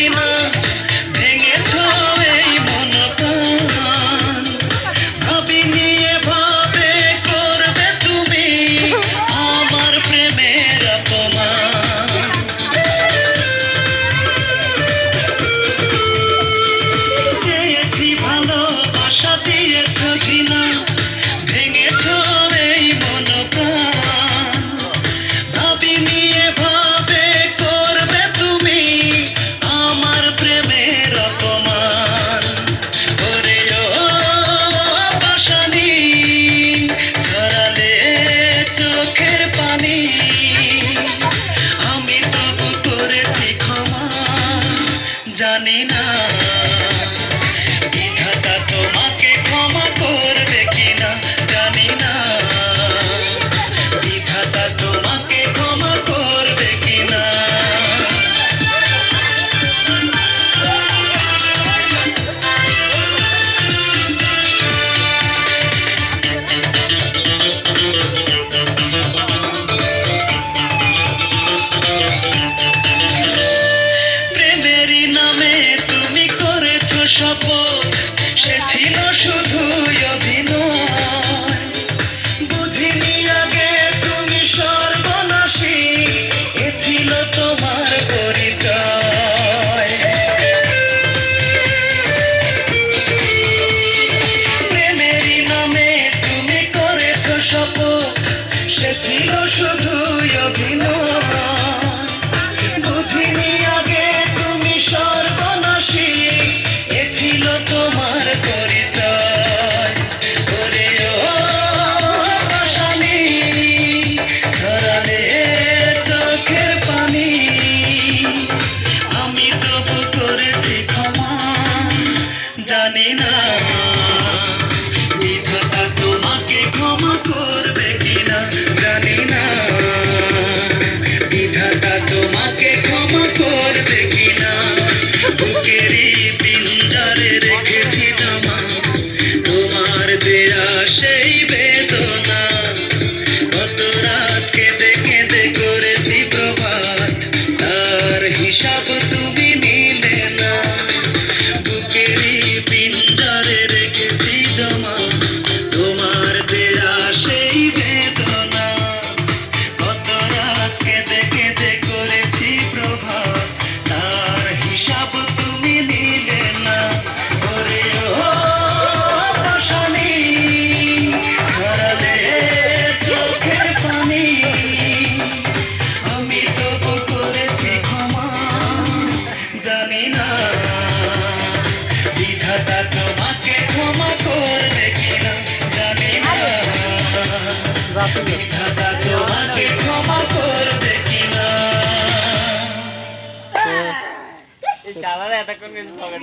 কিনা ভেঙেছো এই মন প্রাণ ভাবিনি এভাবে করবে তুমি আমার প্রেমের অপমান চেয়েছি ভালোবাসা দিয়েছো কিনা ভেঙেছো এই মন প্রাণ ভাবিনি এভাবে করবে তুমি আমার প্রেমের অপমান ওরে ও পাশানি ঝরালে চোখের পানি আমি তবু করেছি ক্ষমা জানি না বিধাতা তোমাকে ক্ষমা করবে কিনা জানি না বিধাতা তোমাকে ক্ষমা করবে কিনা প্রেমেরই নামে তুমি করেছো শপথ সে ছিল শুধুই অভিনয় বুঝিনি আগে তুমি সর্বনাশী এ ছিল তোমার পরিচয় প্রেমেরই নামে তুমি করেছো শপথ সে ছিল শুধুই অভিনয় বুঝিনি আগে তুমি সর্বনাশী এ ছিল তোমার পরিচয় ওরে ও পাশানি ঝরালে চোখের পানি আমি তবু করেছি ক্ষমা জানি না বিধাতা তোমাকে ক্ষমা করবে কিনা জানি না বিধাতা তোমাকে ক্ষমা করবে কিনা বুকেরই পিঞ্জরে রেখেছি জমা তোমার দেয়া সেই বেদনা কত রাত কেঁদে কেঁদে করেছি প্রভাত তার হিসাব তুমি নিলে না বুকেরই পিঞ্জরে রেখেছি জমা তোমার দেয়া সেই বেদনা কত রাত কেঁদে কেঁদে করেছি প্রভাত তার হিসাব তুমি নিলে না ওরে ও পাশানি ঝরালে চোখের পানি আমি তবু করেছি ক্ষমা জানি না বিধাতা তোমাকে ক্ষমা করবে কিনা জানি না বিধাতা তোমাকে ক্ষমা করবে কিনা এই শালারা এতক্ষণ কিন্তু পকেটে